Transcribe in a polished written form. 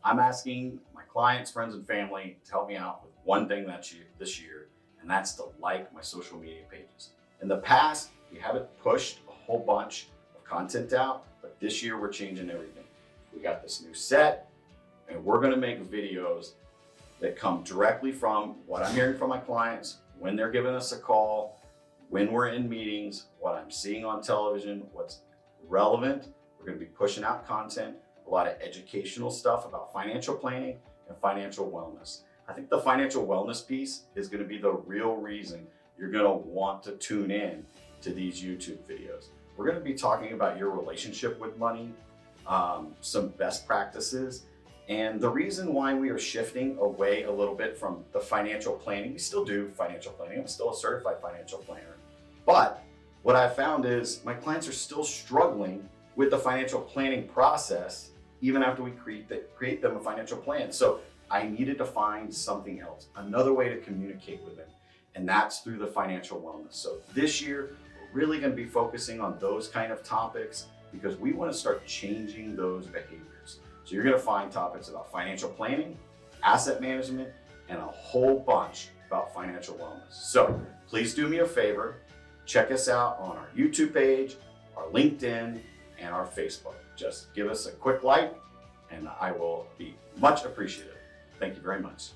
I'm asking my clients, friends, and family to help me out with one thing this year, and that's to like my social media pages. In the past, we haven't pushed a whole bunch of content out, but this year we're changing everything. We got this new set, and we're gonna make videos that come directly from what I'm hearing from my clients, when they're giving us a call, when we're in meetings, what I'm seeing on television, what's relevant. We're gonna be pushing out content, a lot of educational stuff about financial planning and financial wellness. I think the financial wellness piece is gonna be the real reason you're gonna want to tune in to these YouTube videos. We're gonna be talking about your relationship with money, some best practices, and the reason why we are shifting away a little bit from the financial planning. We still do financial planning. I'm still a certified financial planner. But what I found is my clients are still struggling with the financial planning process, even after we create them a financial plan. So I needed to find something else, another way to communicate with them. And that's through the financial wellness. So this year, we're really gonna be focusing on those kind of topics because we wanna start changing those behaviors. So you're gonna find topics about financial planning, asset management, and a whole bunch about financial wellness. So please do me a favor, check us out on our YouTube page, our LinkedIn, and our Facebook. Just give us a quick like and I will be much appreciative. Thank you very much.